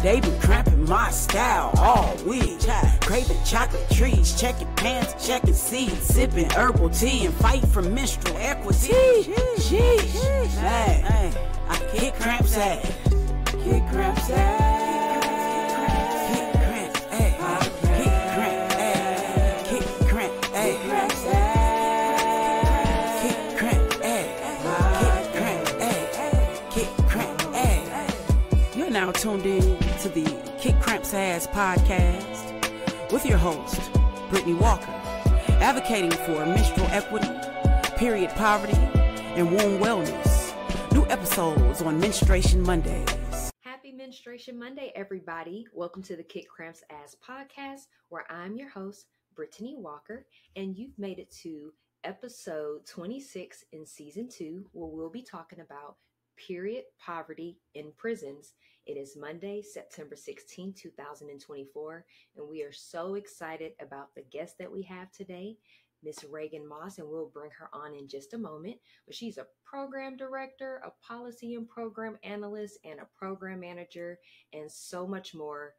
They been cramping my style all week. Craving chocolate trees, checking pants, checking seeds, sipping herbal tea, and fight for menstrual equity. Jeez, man, I kick Cramp's ass. Kick Cramp's ass. Kick Cramp's ass. Kick Cramp's ass. Kick Cramp's ass. Kick Cramp's ass. Kick Cramp's ass. You're now tuned in to the Kick Cramp's Ass podcast with your host, Brittany Walker, advocating for menstrual equity, period poverty, and womb wellness. New episodes on Menstruation Mondays. Happy Menstruation Monday, everybody. Welcome to the Kick Cramp's Ass podcast, where I'm your host, Brittany Walker, and you've made it to episode 26 in season 2, where we'll be talking about period poverty in prisons. It is Monday, September 16, 2024, and we are so excited about the guest that we have today, Miss Regan Moss, and we'll bring her on in just a moment. But she's a program director, a policy and program analyst, and a program manager, and so much more,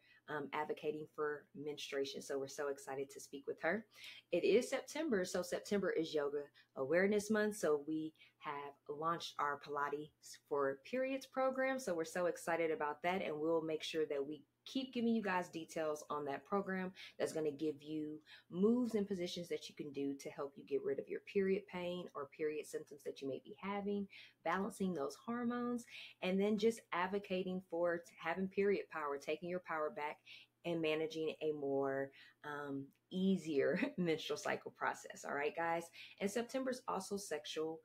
advocating for menstruation. So we're so excited to speak with her. It is September, so September is Yoga Awareness Month. So we have launched our Pilates for Periods program. So we're so excited about that, and we'll make sure that we keep giving you guys details on that program that's going to give you moves and positions that you can do to help you get rid of your period pain or period symptoms that you may be having, balancing those hormones, and then just advocating for having period power, taking your power back, and managing a more easier menstrual cycle process. All right, guys. And September is also Sexual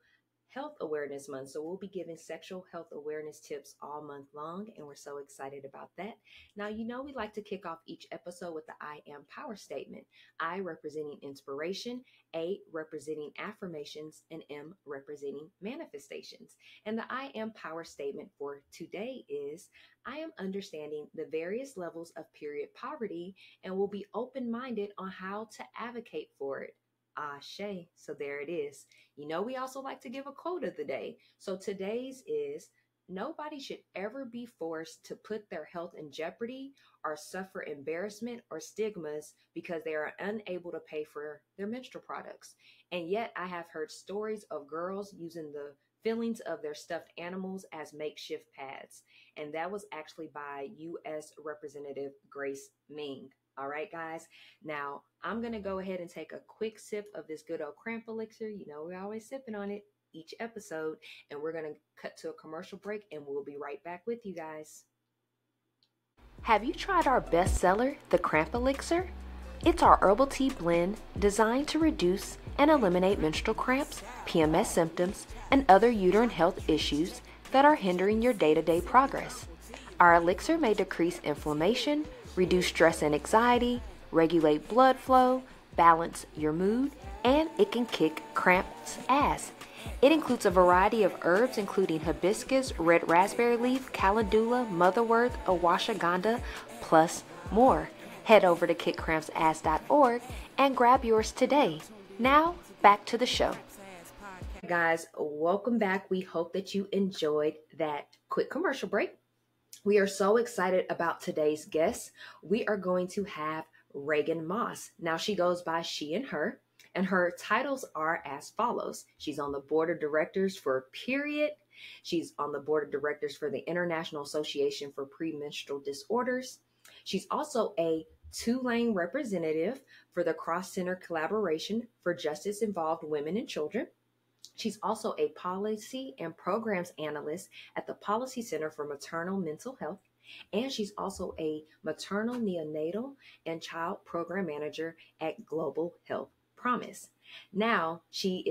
Health Awareness Month. So we'll be giving sexual health awareness tips all month long, and we're so excited about that. Now, you know, we like to kick off each episode with the I am power statement. I representing inspiration, A representing affirmations, and M representing manifestations. And the I am power statement for today is, I am understanding the various levels of period poverty and will be open-minded on how to advocate for it. Ashe. So there it is. You know, we also like to give a quote of the day. So today's is, nobody should ever be forced to put their health in jeopardy or suffer embarrassment or stigmas because they are unable to pay for their menstrual products. And yet I have heard stories of girls using the fillings of their stuffed animals as makeshift pads. And that was actually by U.S. Representative Grace Ming. All right, guys. Now, I'm going to go ahead and take a quick sip of this good old Cramp elixir. You know, we're always sipping on it each episode. And we're going to cut to a commercial break, and we'll be right back with you guys. Have you tried our bestseller, the Cramp elixir? It's our herbal tea blend designed to reduce and eliminate menstrual cramps, PMS symptoms, and other uterine health issues that are hindering your day-to-day progress. Our elixir may decrease inflammation, reduce stress and anxiety, regulate blood flow, balance your mood, and it can kick Cramp's ass. It includes a variety of herbs including hibiscus, red raspberry leaf, calendula, motherwort, ashwagandha, plus more. Head over to kickcrampsass.org and grab yours today. Now, back to the show. Guys, welcome back. We hope that you enjoyed that quick commercial break. We are so excited about today's guest. We are going to have Regan Moss. Now, she goes by she and her titles are as follows. She's on the board of directors for Period. She's on the board of directors for the International Association for Premenstrual Disorders. She's also a Tulane representative for the Cross Center Collaboration for Justice Involved Women and Children. She's also a policy and programs analyst at the Policy Center for Maternal Mental Health, and she's also a maternal, neonatal, and child program manager at Global Health Promise. Now, she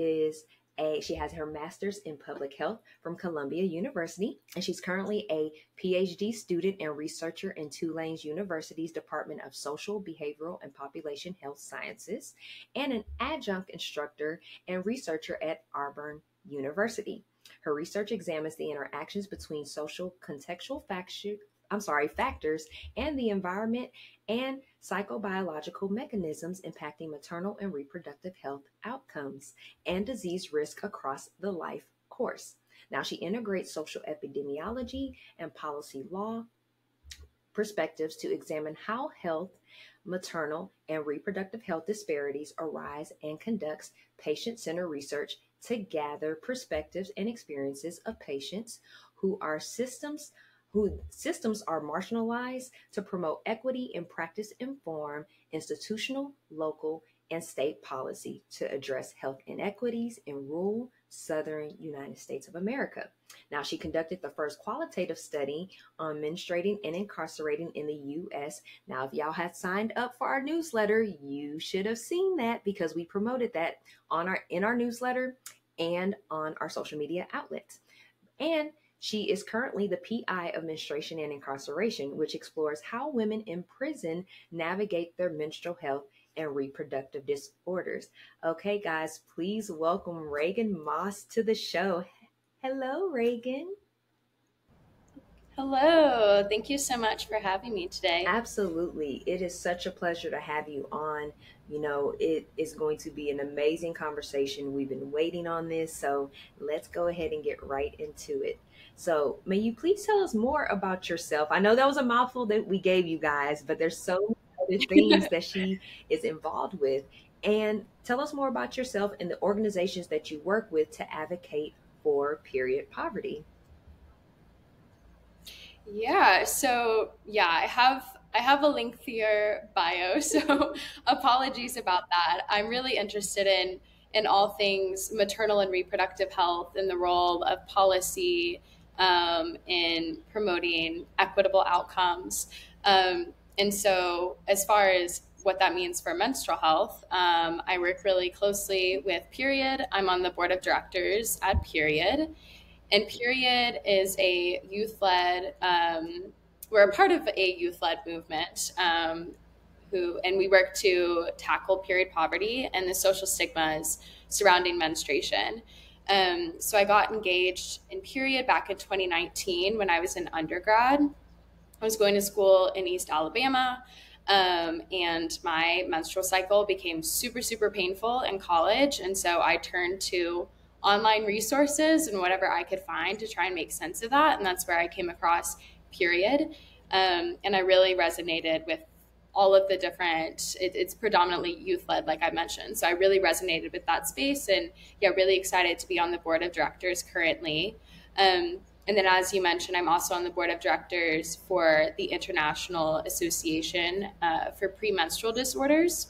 has her master's in public health from Columbia University, and she's currently a PhD student and researcher in Tulane University's Department of Social, Behavioral, and Population Health Sciences, and an adjunct instructor and researcher at Auburn University. Her research examines the interactions between social contextual factors and the environment and psychobiological mechanisms impacting maternal and reproductive health outcomes and disease risk across the life course. Now, she integrates social epidemiology and policy law perspectives to examine how health, maternal, and reproductive health disparities arise and conducts patient-centered research to gather perspectives and experiences of patients whose systems are marginalized to promote equity and practice inform institutional, local, and state policy to address health inequities in rural southern United States of America. Now, she conducted the first qualitative study on menstruating and incarcerating in the US. Now, if y'all had signed up for our newsletter, you should have seen that because we promoted that in our newsletter and on our social media outlets. And she is currently the PI of Menstruation and Incarceration, which explores how women in prison navigate their menstrual health and reproductive disorders. Okay, guys, please welcome Regan Moss to the show. Hello, Regan. Hello. Thank you so much for having me today. Absolutely. It is such a pleasure to have you on. You know, it is going to be an amazing conversation. We've been waiting on this, so let's go ahead and get right into it. So, may you please tell us more about yourself? I know that was a mouthful that we gave you guys, but there's so many other things that she is involved with. And tell us more about yourself and the organizations that you work with to advocate for period poverty. I have a lengthier bio, so apologies about that. I'm really interested in all things maternal and reproductive health and the role of policy in promoting equitable outcomes. And so, as far as what that means for menstrual health, I work really closely with Period. I'm on the board of directors at Period. And Period is a youth-led, we're a part of a youth-led movement and we work to tackle period poverty and the social stigmas surrounding menstruation. So I got engaged in Period back in 2019 when I was an undergrad. I was going to school in East Alabama, and my menstrual cycle became super, super painful in college. And so I turned to online resources and whatever I could find to try and make sense of that. And that's where I came across Period. And I really resonated with all of the it's predominantly youth-led, like I mentioned. So I really resonated with that space and really excited to be on the board of directors currently. And then, as you mentioned, I'm also on the board of directors for the International Association for Premenstrual Disorders.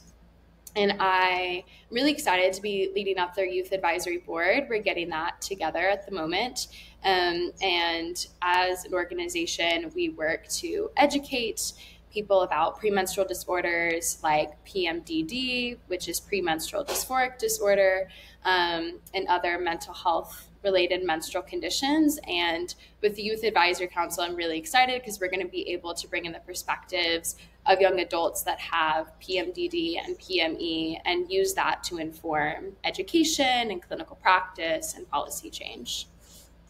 And I'm really excited to be leading up their youth advisory board. We're getting that together at the moment. And as an organization, we work to educate people about premenstrual disorders like PMDD, which is premenstrual dysphoric disorder, and other mental health related menstrual conditions. And with the Youth Advisory Council, I'm really excited because we're going to be able to bring in the perspectives of young adults that have PMDD and PME and use that to inform education and clinical practice and policy change.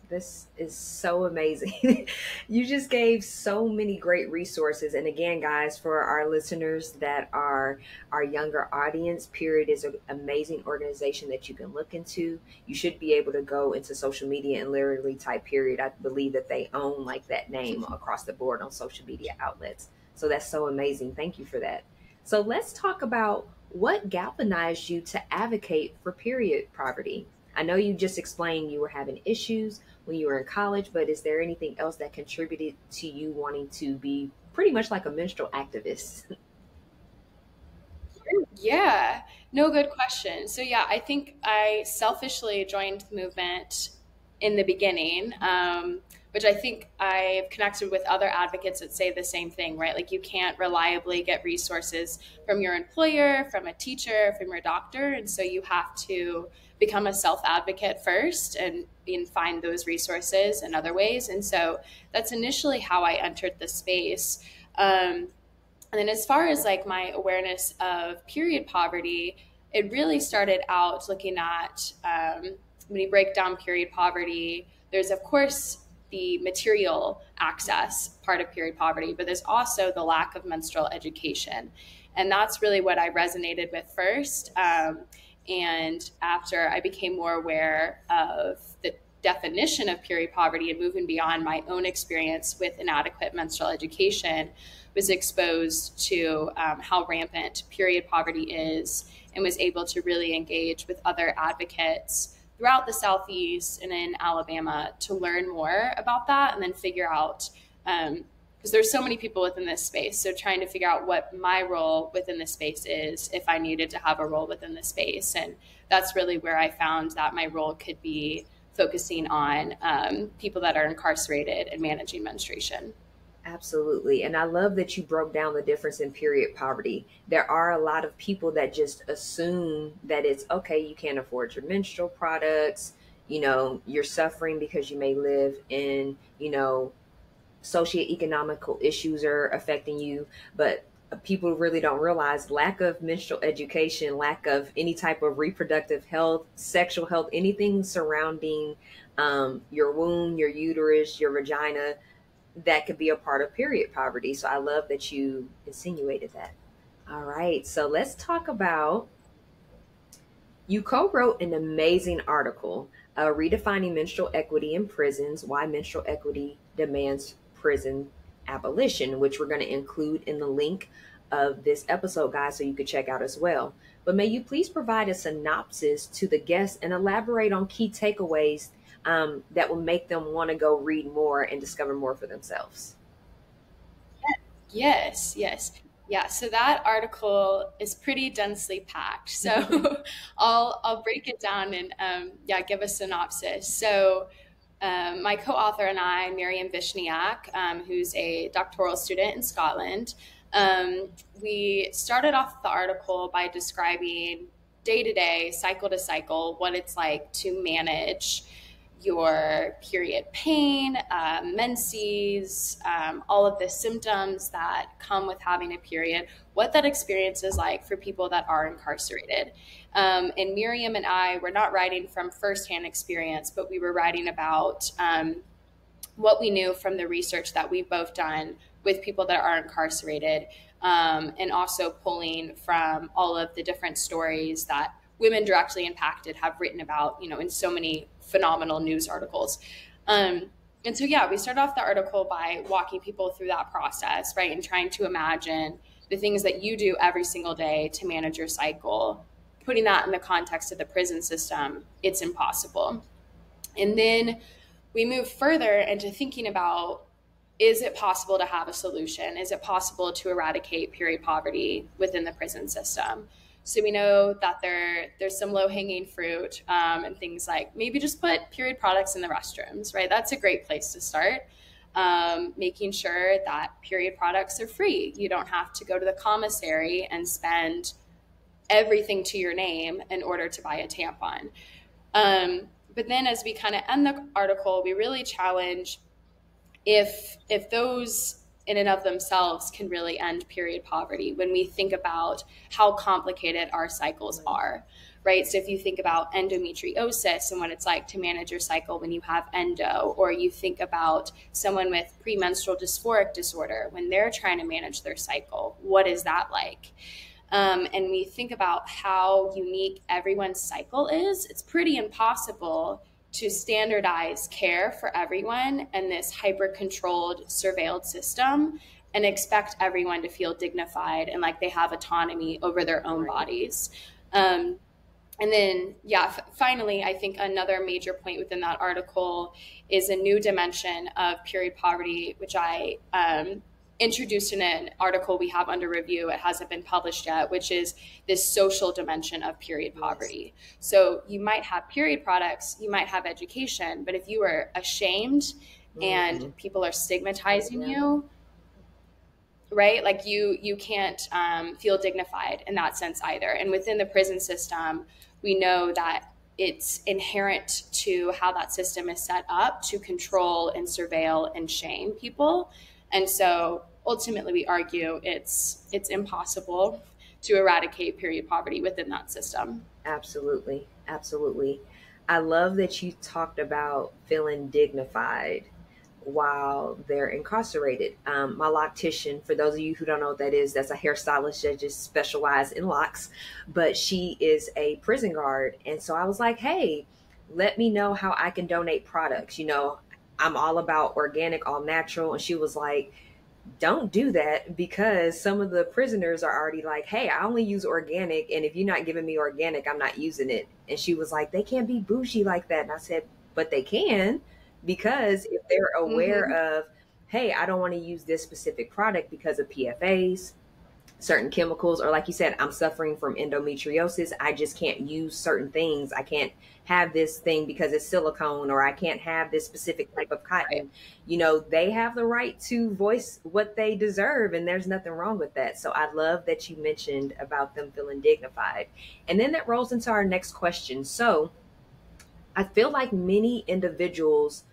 This is so amazing. You just gave so many great resources. And again, guys, for our listeners that are our younger audience, Period is an amazing organization that you can look into. You should be able to go into social media and literally type Period. I believe that they own like that name across the board on social media outlets. So that's so amazing. Thank you for that. So let's talk about what galvanized you to advocate for period poverty. I know you just explained you were having issues when you were in college, but is there anything else that contributed to you wanting to be pretty much like a menstrual activist? Yeah, no, good question. So I think I selfishly joined the movement in the beginning, which I think I've connected with other advocates that say the same thing, right? Like you can't reliably get resources from your employer, from a teacher, from your doctor. And so you have to become a self-advocate first and find those resources in other ways. And so that's initially how I entered the space. And then as far as like my awareness of period poverty, it really started out looking at when you break down period poverty, there's of course the material access part of period poverty, but there's also the lack of menstrual education. And that's really what I resonated with first. And after I became more aware of the definition of period poverty and moving beyond my own experience with inadequate menstrual education, was exposed to how rampant period poverty is, and was able to really engage with other advocates throughout the Southeast and in Alabama to learn more about that, and then figure out, because there's so many people within this space, so trying to figure out what my role within this space is, if I needed to have a role within the space. And that's really where I found that my role could be focusing on people that are incarcerated and managing menstruation. Absolutely. And I love that you broke down the difference in period poverty. There are a lot of people that just assume that it's okay, you can't afford your menstrual products, you know, you're suffering because you may live in, you know, socioeconomical issues are affecting you. But people really don't realize lack of menstrual education, lack of any type of reproductive health, sexual health, anything surrounding your womb, your uterus, your vagina, that could be a part of period poverty. So I love that you insinuated that. All right, so let's talk about, you co-wrote an amazing article, Redefining Menstrual Equity in Prisons, Why Menstrual Equity Demands Prison Abolition, which we're going to include in the link of this episode, guys, so you could check out as well. But may you please provide a synopsis to the guests and elaborate on key takeaways that will make them want to go read more and discover more for themselves. Yes. Yeah, so that article is pretty densely packed. So I'll break it down and give a synopsis. So my co-author and I, Miriam Vishniak, who's a doctoral student in Scotland, we started off the article by describing day-to-day, cycle-to-cycle, what it's like to manage your period pain, menses, all of the symptoms that come with having a period, what that experience is like for people that are incarcerated. And Miriam and I were not writing from firsthand experience, but we were writing about what we knew from the research that we've both done with people that are incarcerated, and also pulling from all of the different stories that women directly impacted have written about, you know, in so many phenomenal news articles. And so, we started off the article by walking people through that process, right? And trying to imagine the things that you do every single day to manage your cycle, putting that in the context of the prison system, it's impossible. And then we move further into thinking about, is it possible to have a solution? Is it possible to eradicate period poverty within the prison system? So we know that there's some low-hanging fruit, and things like maybe just put period products in the restrooms, right? That's a great place to start. Making sure that period products are free. You don't have to go to the commissary and spend everything to your name in order to buy a tampon. But then as we kind of end the article, we really challenge if those in and of themselves can really end period poverty when we think about how complicated our cycles are, right? So if you think about endometriosis and what it's like to manage your cycle when you have endo, or you think about someone with premenstrual dysphoric disorder when they're trying to manage their cycle, what is that like? And we think about how unique everyone's cycle is. It's pretty impossible to standardize care for everyone in this hyper-controlled, surveilled system and expect everyone to feel dignified and like they have autonomy over their own bodies. And then, finally, I think another major point within that article is a new dimension of period poverty, which I introduced in an article we have under review. It hasn't been published yet, which is this social dimension of period poverty. So you might have period products, you might have education, but if you are ashamed and people are stigmatizing you, right? Like you can't feel dignified in that sense either. And within the prison system, we know that it's inherent to how that system is set up to control and surveil and shame people. And so ultimately we argue it's impossible to eradicate period poverty within that system. Absolutely. I love that you talked about feeling dignified while they're incarcerated. My loctician, for those of you who don't know what that is, that's a hairstylist that just specializes in locks, but she is a prison guard. And so I was like, hey, let me know how I can donate products. I'm all about organic, all natural. And she was like, don't do that, because some of the prisoners are already like, hey, I only use organic, and if you're not giving me organic, I'm not using it. And she was like, they can't be bougie like that. And I said, but they can, because if they're aware of, hey, I don't want to use this specific product because of PFAs, certain chemicals, or like you said, I'm suffering from endometriosis, I just can't use certain things. I can't have this thing because it's silicone, or I can't have this specific type of cotton. They have the right to voice what they deserve, and there's nothing wrong with that. So I love that you mentioned about them feeling dignified. And then that rolls into our next question. So I feel like many individuals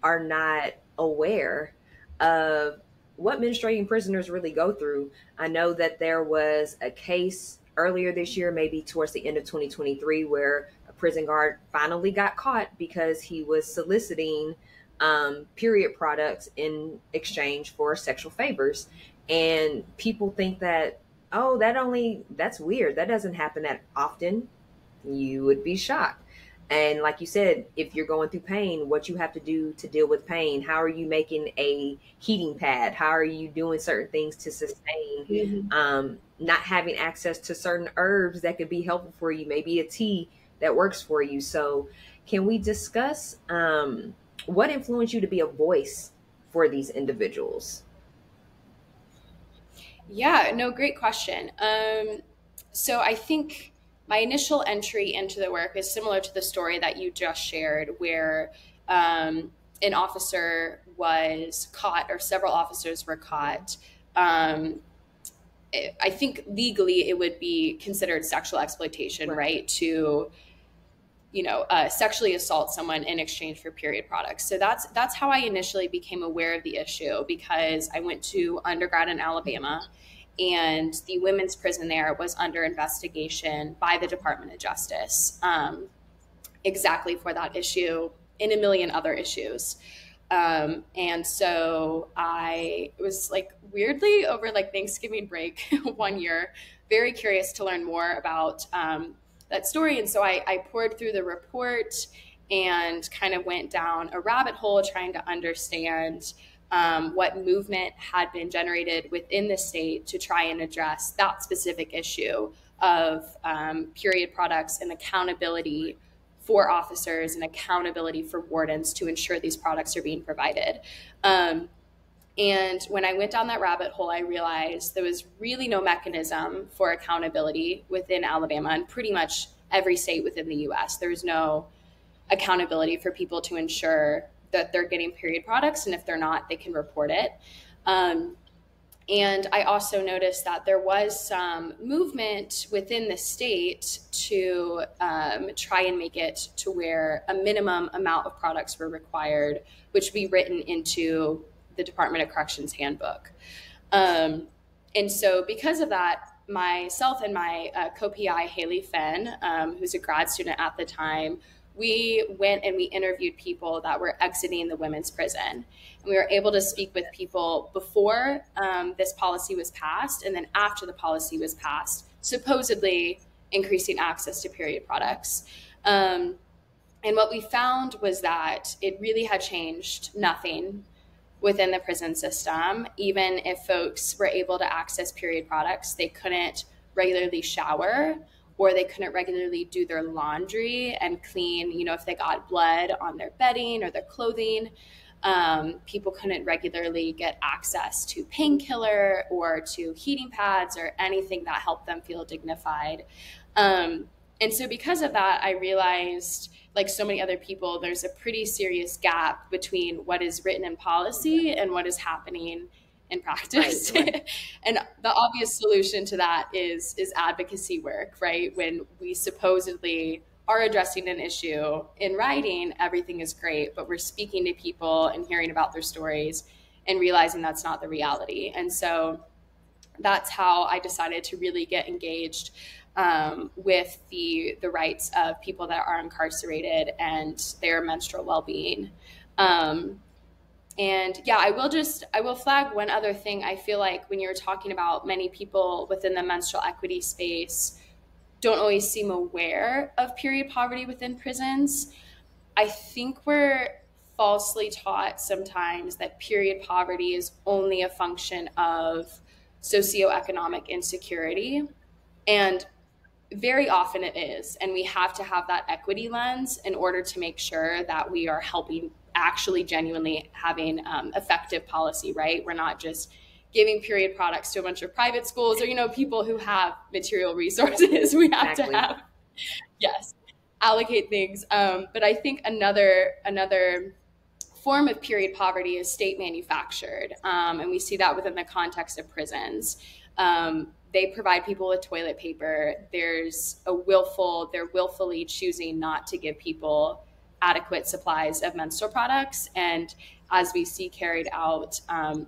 are not aware of what menstruating prisoners really go through. I know that there was a case earlier this year, maybe towards the end of 2023, where a prison guard finally got caught because he was soliciting period products in exchange for sexual favors. And people think that, oh, that's weird. That doesn't happen that often. You would be shocked. And like you said, if you're going through pain, what you have to do to deal with pain, how are you making a heating pad? How are you doing certain things to sustain, not having access to certain herbs that could be helpful for you, maybe a tea that works for you. So can we discuss what influenced you to be a voice for these individuals? Yeah, no, great question. So I think my initial entry into the work is similar to the story that you just shared, where an officer was caught, or several officers were caught. I think legally it would be considered sexual exploitation, right? To sexually assault someone in exchange for period products. So that's how I initially became aware of the issue, because I went to undergrad in Alabama, and the women's prison there was under investigation by the Department of Justice, exactly for that issue and a million other issues. And so I was weirdly over Thanksgiving break one year, very curious to learn more about that story. And so I poured through the report and kind of went down a rabbit hole trying to understand what movement had been generated within the state to try and address that specific issue of period products and accountability for officers and accountability for wardens to ensure these products are being provided. And when I went down that rabbit hole, I realized there was really no mechanism for accountability within Alabama and pretty much every state within the US. There's no accountability for people to ensure that they're getting period products, and if they're not, they can report it. And I also noticed that there was some movement within the state to try and make it to where a minimum amount of products were required, which would be written into the Department of Corrections handbook. And so because of that, myself and my co-PI, Haley Fenn, who's a grad student at the time, we went and we interviewed people that were exiting the women's prison. And we were able to speak with people before this policy was passed, and then after the policy was passed, supposedly increasing access to period products. And what we found was that it really had changed nothing within the prison system. Even if folks were able to access period products, they couldn't regularly shower, or they couldn't regularly do their laundry and clean, if they got blood on their bedding or their clothing. People couldn't regularly get access to painkiller or to heating pads or anything that helped them feel dignified. And so because of that, I realized, like so many other people, there's a pretty serious gap between what is written in policy and what is happening in practice. Right. And the obvious solution to that is advocacy work, right? When we supposedly are addressing an issue in writing, everything is great, but we're speaking to people and hearing about their stories and realizing that's not the reality. And so that's how I decided to really get engaged with the rights of people that are incarcerated and their menstrual well-being. And yeah, I will flag one other thing. I feel like when you're talking about many people within the menstrual equity space don't always seem aware of period poverty within prisons. I think we're falsely taught sometimes that period poverty is only a function of socioeconomic insecurity. And very often it is. And we have to have that equity lens in order to make sure that we are helping, actually genuinely having effective policy, right? We're not just giving period products to a bunch of private schools or, people who have material resources. We have to have, yes, allocate things. But I think another form of period poverty is state manufactured. And we see that within the context of prisons. They provide people with toilet paper. They're willfully choosing not to give people adequate supplies of menstrual products. And as we see carried out,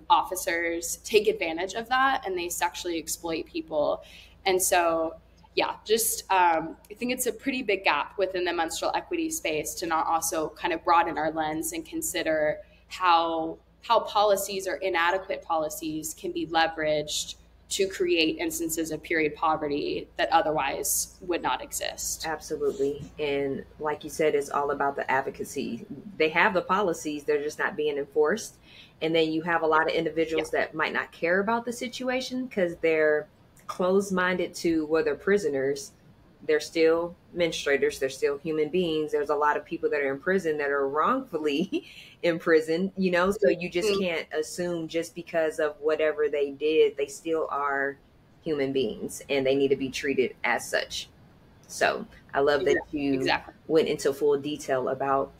officers take advantage of that and they sexually exploit people. And so, I think it's a pretty big gap within the menstrual equity space to not also kind of broaden our lens and consider how policies or inadequate policies can be leveraged to create instances of period poverty that otherwise would not exist. Absolutely. And like you said, it's all about the advocacy. They have the policies, they're just not being enforced. And then you have a lot of individuals that might not care about the situation because they're closed-minded to, well, they're prisoners. They're still menstruators. They're still human beings. There's a lot of people that are in prison that are wrongfully imprisoned, so you just can't assume just because of whatever they did, they still are human beings and they need to be treated as such. So I love that you went into full detail about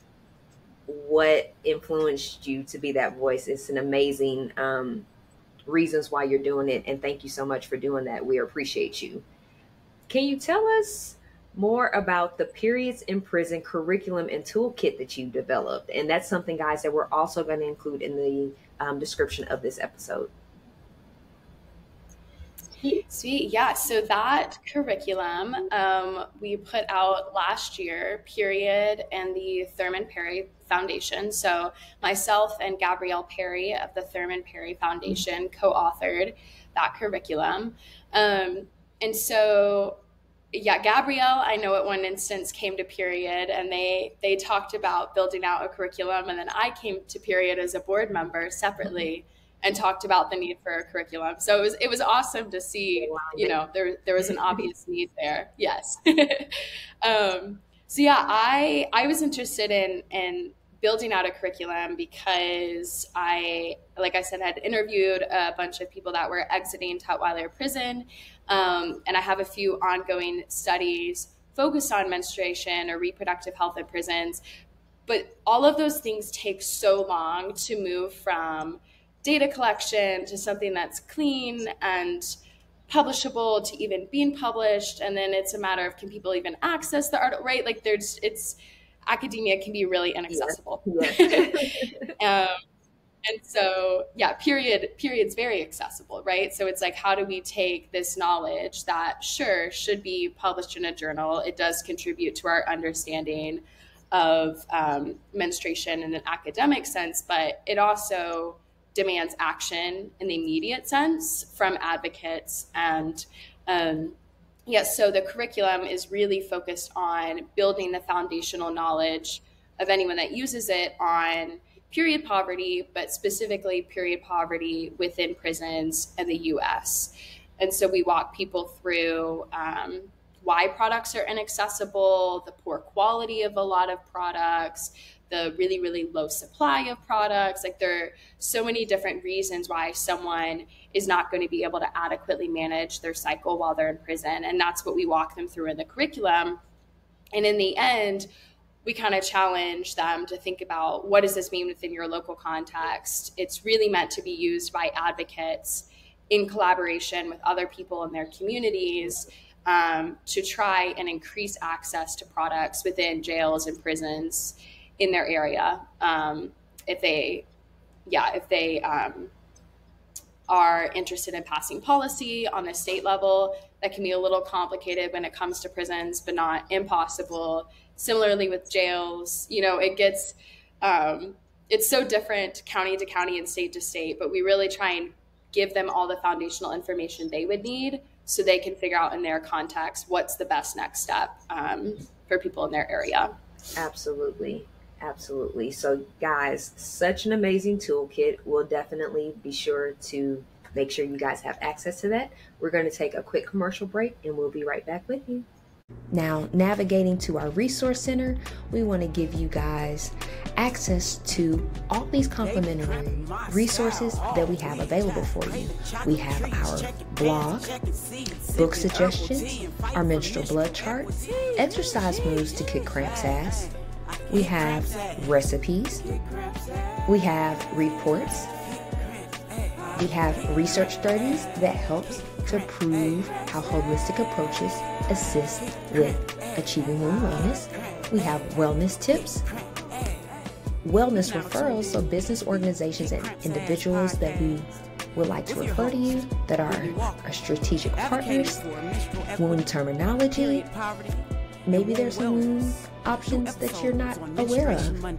what influenced you to be that voice. It's an amazing reasons why you're doing it. And thank you so much for doing that. We appreciate you. Can you tell us more about the Periods in Prison curriculum and toolkit that you developed? And that's something, guys, that we're also going to include in the description of this episode. Sweet. Yeah. So that curriculum we put out last year, Period, and the Thurman Perry Foundation. So myself and Gabrielle Perry of the Thurman Perry Foundation co-authored that curriculum. And so, Gabrielle, I know at one instance came to Period and they talked about building out a curriculum. And then I came to Period as a board member separately and talked about the need for a curriculum. So it was awesome to see, there was an obvious need there. Yes. I was interested in building out a curriculum because like I said, had interviewed a bunch of people that were exiting Tutwiler prison. And I have a few ongoing studies focused on menstruation or reproductive health in prisons. But all of those things take so long to move from data collection to something that's clean and publishable to even being published. And then it's a matter of, can people even access the article, right? Like academia can be really inaccessible. Yeah. And so, Period's very accessible, right? So it's like, how do we take this knowledge that should be published in a journal? It does contribute to our understanding of menstruation in an academic sense, but it also demands action in the immediate sense from advocates. And so the curriculum is really focused on building the foundational knowledge of anyone that uses it on period poverty, but specifically period poverty within prisons in the US. And so we walk people through why products are inaccessible, the poor quality of a lot of products, the really, really low supply of products. Like, there are so many different reasons why someone is not going to be able to adequately manage their cycle while they're in prison. And that's what we walk them through in the curriculum. And in the end, we kind of challenge them to think about, what does this mean within your local context? It's really meant to be used by advocates in collaboration with other people in their communities to try and increase access to products within jails and prisons in their area. If they are interested in passing policy on the state level, that can be a little complicated when it comes to prisons, but not impossible. Similarly with jails, it gets, it's so different county to county and state to state, but we really try and give them all the foundational information they would need so they can figure out in their context what's the best next step for people in their area. Absolutely. Absolutely. So, guys, such an amazing toolkit. We'll definitely be sure to make sure you guys have access to that. We're going to take a quick commercial break and we'll be right back with you. Now, navigating to our resource center, we want to give you guys access to all these complimentary resources that we have available for you. We have our blog, book suggestions, our menstrual blood chart, exercise moves to kick Cramp's ass. We have recipes. We have reports. We have research studies that helps to prove how holistic approaches assist with achieving women wellness. We have wellness tips, wellness referrals, so business organizations and individuals that we would like to refer to you that are our strategic partners, wound terminology. Maybe there's some wound options that you're not aware of.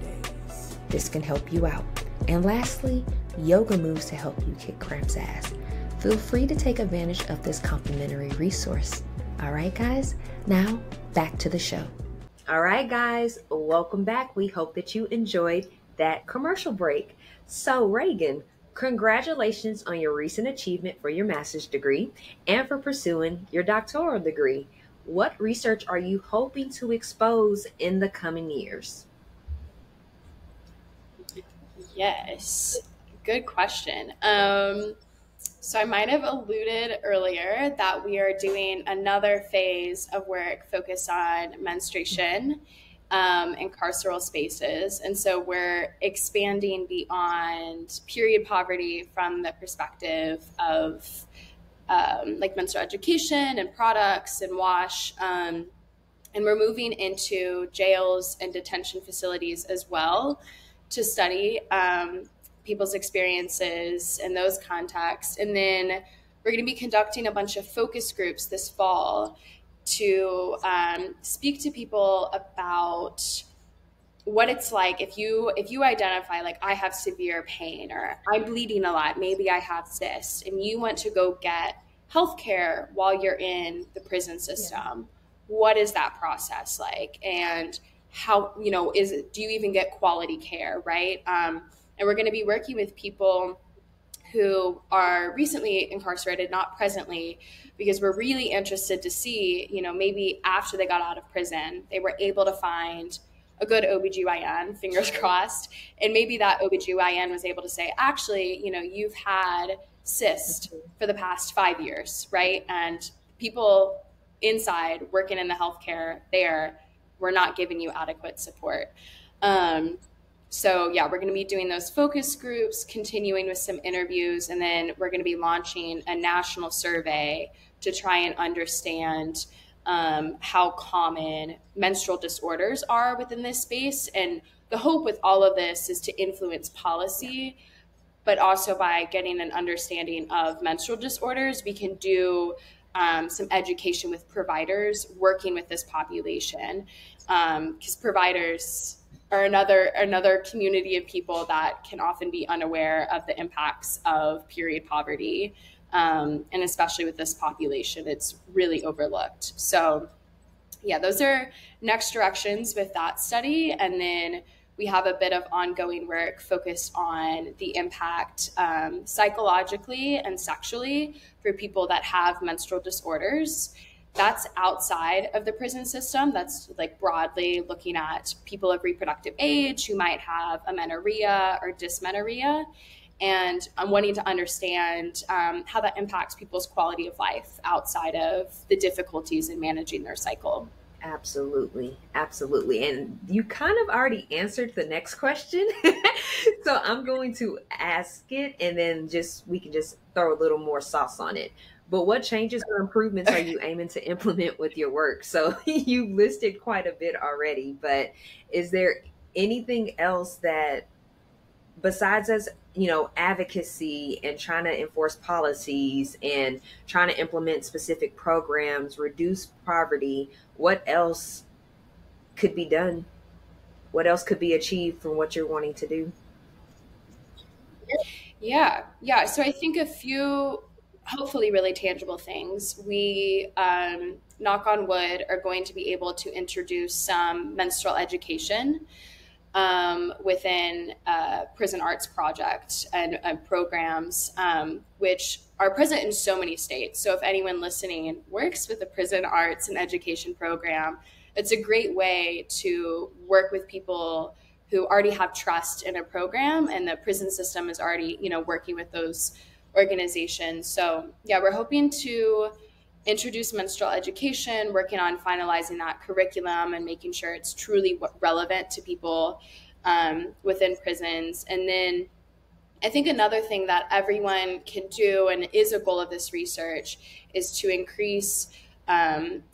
This can help you out. And lastly, yoga moves to help you kick Cramp's ass. Feel free to take advantage of this complimentary resource. All right, guys, now back to the show. All right, guys, welcome back. We hope that you enjoyed that commercial break. So, Regan, congratulations on your recent achievement for your master's degree and for pursuing your doctoral degree. What research are you hoping to expose in the coming years? Yes, good question. So I might have alluded earlier that we are doing another phase of work focused on menstruation in carceral spaces. And so we're expanding beyond period poverty from the perspective of like menstrual education and products and WASH. And we're moving into jails and detention facilities as well to study people's experiences in those contexts. And then we're going to be conducting a bunch of focus groups this fall to speak to people about what it's like if you identify like I have severe pain or I'm bleeding a lot, maybe I have cysts, and you want to go get healthcare while you're in the prison system. Yeah. What is that process like? And how, do you even get quality care, right? And we're going to be working with people who are recently incarcerated, not presently, because we're really interested to see, maybe after they got out of prison, they were able to find a good OBGYN, fingers crossed, and maybe that OBGYN was able to say, actually, you've had cyst for the past 5 years, right? And people inside working in the healthcare there were not giving you adequate support. So yeah, we're going to be doing those focus groups, continuing with some interviews, and then we're going to be launching a national survey to try and understand how common menstrual disorders are within this space. And the hope with all of this is to influence policy, but also by getting an understanding of menstrual disorders, we can do some education with providers working with this population, because providers are another community of people that can often be unaware of the impacts of period poverty. And especially with this population, it's really overlooked. So yeah, those are next directions with that study. And then we have a bit of ongoing work focused on the impact psychologically and sexually for people that have menstrual disorders. That's outside of the prison system. That's like broadly looking at people of reproductive age who might have amenorrhea or dysmenorrhea. And I'm wanting to understand how that impacts people's quality of life outside of the difficulties in managing their cycle. Absolutely. Absolutely. And you kind of already answered the next question. So I'm going to ask it and then we can just throw a little more sauce on it. But what changes or improvements are you aiming to implement with your work? So you listed quite a bit already, but is there anything else that besides us, advocacy and trying to enforce policies and trying to implement specific programs, reduce poverty, what else could be done? What else could be achieved from what you're wanting to do? Yeah. So I think a few hopefully really tangible things. We, knock on wood, are going to be able to introduce some menstrual education within prison arts project and programs, which are present in so many states. So if anyone listening works with a prison arts and education program, it's a great way to work with people who already have trust in a program, and the prison system is already, working with those organizations. So yeah, we're hoping to introduce menstrual education, working on finalizing that curriculum and making sure it's truly relevant to people within prisons. And then I think another thing that everyone can do, and is a goal of this research, is to increase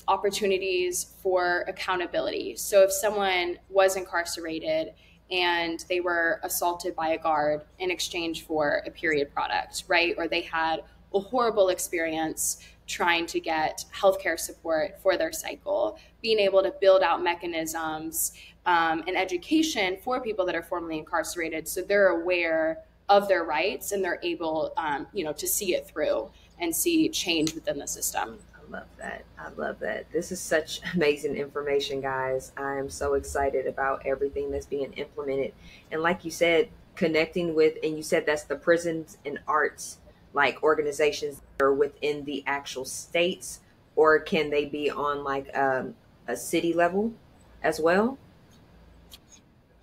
opportunities for accountability. So if someone was incarcerated and they were assaulted by a guard in exchange for a period product, right? Or they had a horrible experience trying to get healthcare support for their cycle, being able to build out mechanisms and education for people that are formerly incarcerated, so they're aware of their rights and they're able, to see it through and see change within the system. I love that. I love that. This is such amazing information, guys. I am so excited about everything that's being implemented. And like you said, connecting with, and you said that's the prisons and arts like organizations that are within the actual states, or can they be on like a city level as well?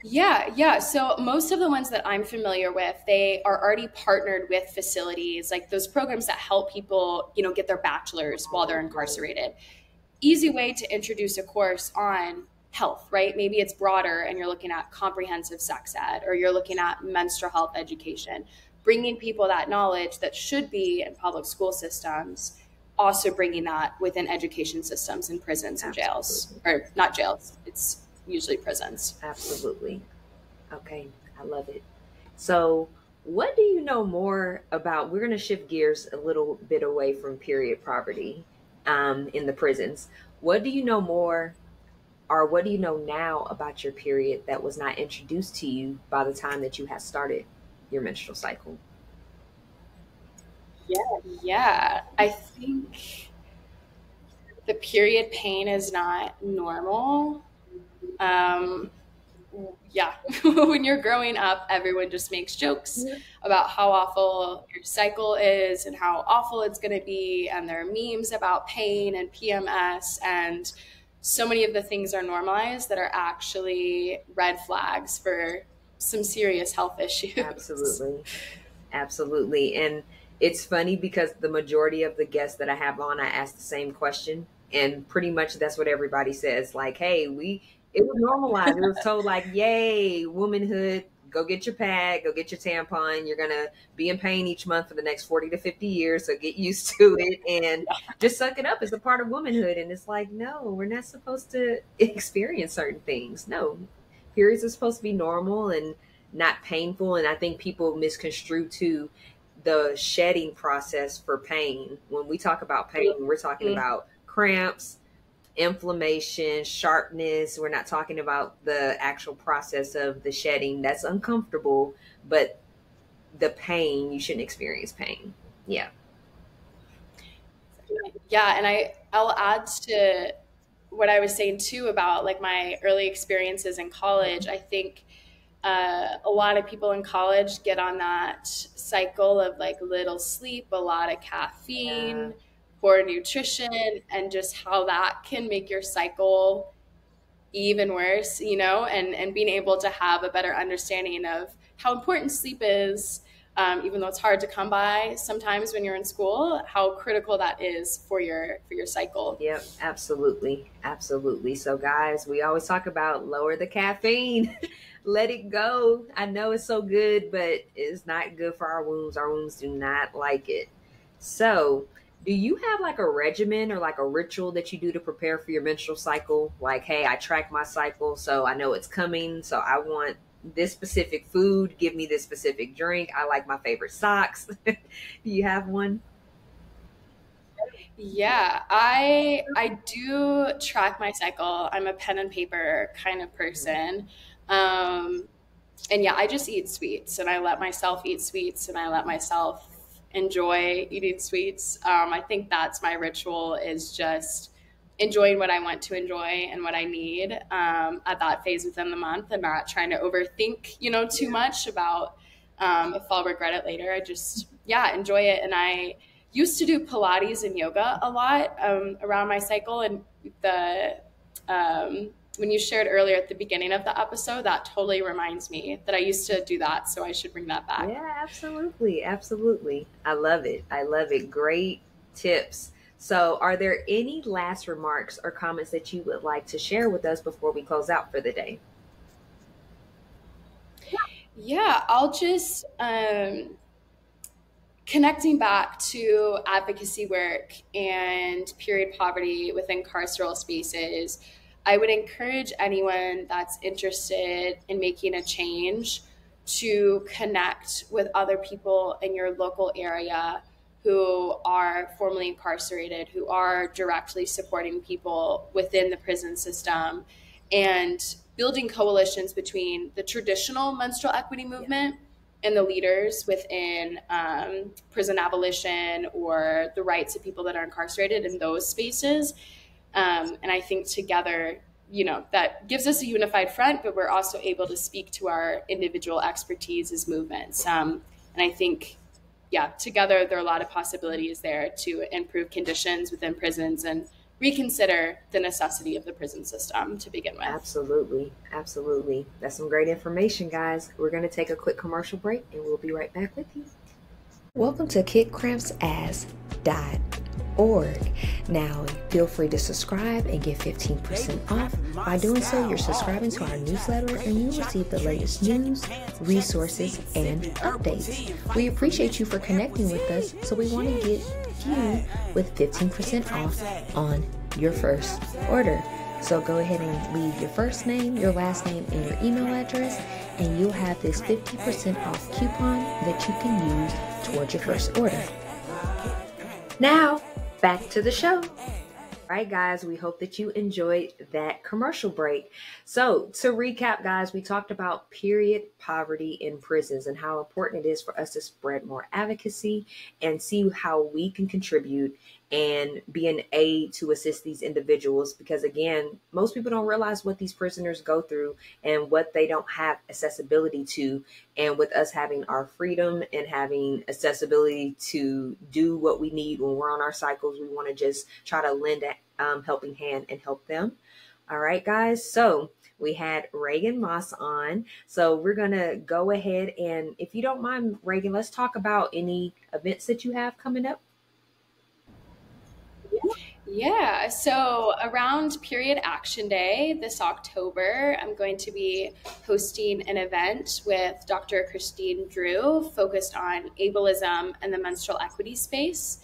Yeah. So most of the ones that I'm familiar with, they are already partnered with facilities, like those programs that help people, get their bachelor's while they're incarcerated. Easy way to introduce a course on health, right? Maybe it's broader and you're looking at comprehensive sex ed, or you're looking at menstrual health education, bringing people that knowledge that should be in public school systems, also bringing that within education systems in prisons and jails, or not jails. It's usually prisons. Absolutely. Okay, I love it. So, what do you know more about? We're going to shift gears a little bit away from period poverty in the prisons. What do you know more, or what do you know now about your period that was not introduced to you by the time that you had started your menstrual cycle? Yeah. I think the period pain is not normal. Yeah, when you're growing up, everyone just makes jokes about how awful your cycle is and how awful it's going to be. And there are memes about pain and PMS. And so many of the things are normalized that are actually red flags for some serious health issues. Absolutely. And it's funny because the majority of the guests that I have on, I ask the same question. And pretty much that's what everybody says. Like, hey, it was normalized. It was told like, yay, womanhood, go get your pad, go get your tampon. You're going to be in pain each month for the next 40 to 50 years. So get used to it and just suck it up. It's a part of womanhood. And it's like, no, we're not supposed to experience certain things. No, periods are supposed to be normal and not painful. And I think people misconstrue too the shedding process for pain. When we talk about pain, we're talking about cramps, inflammation, sharpness. We're not talking about the actual process of the shedding. That's uncomfortable, but the pain, you shouldn't experience pain. Yeah. And I'll add to what I was saying too about like my early experiences in college. I think a lot of people in college get on that cycle of like little sleep, a lot of caffeine, poor nutrition, and just how that can make your cycle even worse, and being able to have a better understanding of how important sleep is, even though it's hard to come by sometimes when you're in school, how critical that is for your cycle. Yep, absolutely. So guys, we always talk about lower the caffeine. Let it go. I know it's so good, but it's not good for our wombs. Our wombs do not like it. So do you have like a regimen or like a ritual that you do to prepare for your menstrual cycle? Like, hey, I track my cycle, so I know it's coming. So I want this specific food. Give me this specific drink. I like my favorite socks. Do you have one? Yeah, I do track my cycle. I'm a pen and paper kind of person. And yeah, I just eat sweets, and I let myself eat sweets, and I let myself enjoy eating sweets. I think that's my ritual, is just enjoying what I want to enjoy and what I need at that phase within the month, and not trying to overthink, too much about if I'll regret it later. I just, enjoy it. And I used to do Pilates and yoga a lot around my cycle. And when you shared earlier at the beginning of the episode, that totally reminds me that I used to do that. So I should bring that back. Yeah, absolutely. Absolutely. I love it. I love it. Great tips. So are there any last remarks or comments that you would like to share with us before we close out for the day? Yeah, I'll just connecting back to advocacy work and period poverty within carceral spaces. I would encourage anyone that's interested in making a change to connect with other people in your local area who are formerly incarcerated, who are directly supporting people within the prison system, and building coalitions between the traditional menstrual equity movement and the leaders within prison abolition or the rights of people that are incarcerated in those spaces. And I think together, that gives us a unified front, but we're also able to speak to our individual expertise as movements. And I think, together there are a lot of possibilities there to improve conditions within prisons and reconsider the necessity of the prison system to begin with. Absolutely. Absolutely. That's some great information, guys. We're going to take a quick commercial break and we'll be right back with you. Welcome to kickcrampsass.org. Now, feel free to subscribe and get 15% off. By doing so, you're subscribing to our newsletter and you'll receive the latest news, resources, and updates. We appreciate you for connecting with us, so we want to get you with 15% off on your first order. So go ahead and leave your first name, your last name, and your email address, and you'll have this 50% off coupon that you can use towards your first order. Now, back to the show. All right, guys, we hope that you enjoyed that commercial break. So to recap, guys, we talked about period poverty in prisons and how important it is for us to spread more advocacy and see how we can contribute and be an aid to assist these individuals. Because again, most people don't realize what these prisoners go through and what they don't have accessibility to. And with us having our freedom and having accessibility to do what we need when we're on our cycles, we want to just try to lend a helping hand and help them. All right, guys. So we had Regan Moss on. So we're going to go ahead and, if you don't mind, Regan, let's talk about any events that you have coming up. Yeah, so around Period Action Day this October, I'm going to be hosting an event with Dr. Christine Drew focused on ableism and the menstrual equity space.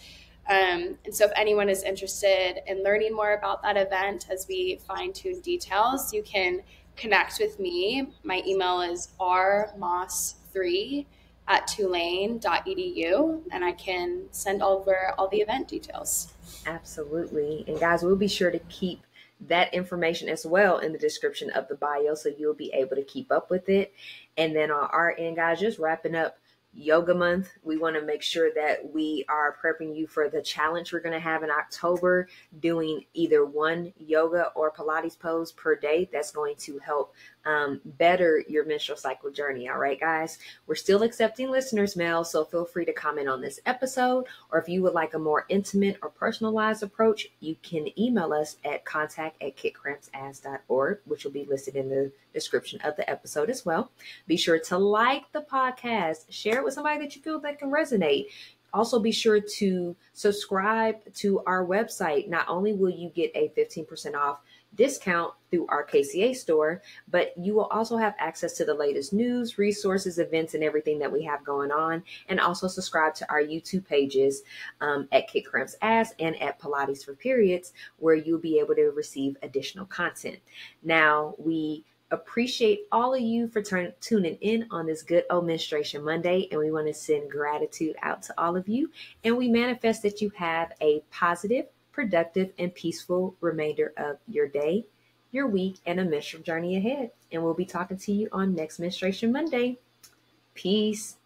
And so if anyone is interested in learning more about that event as we fine-tune details, you can connect with me. My email is rmoss3@tulane.edu, and I can send over all the event details. Absolutely. And guys, we'll be sure to keep that information as well in the description of the bio, so you'll be able to keep up with it. And then on our end, guys, just wrapping up Yoga Month, we want to make sure that we are prepping you for the challenge we're going to have in October, doing either one yoga or Pilates pose per day. That's going to help better your menstrual cycle journey. All right, guys, we're still accepting listeners' mail, so feel free to comment on this episode, or if you would like a more intimate or personalized approach, you can email us at contact@kickcrampsass.org, which will be listed in the description of the episode as well. Be sure to like the podcast, share it with somebody that you feel that can resonate. Also, be sure to subscribe to our website. Not only will you get a 15% off discount through our KCA store, but you will also have access to the latest news, resources, events, and everything that we have going on. And also subscribe to our YouTube pages at Kick Cramps Ass and at Pilates for Periods, where you'll be able to receive additional content. Now, we appreciate all of you for tuning in on this good old Menstruation Monday, and we want to send gratitude out to all of you. And we manifest that you have a positive, productive, and peaceful remainder of your day, your week, and a menstrual journey ahead. And we'll be talking to you on next Menstruation Monday. Peace.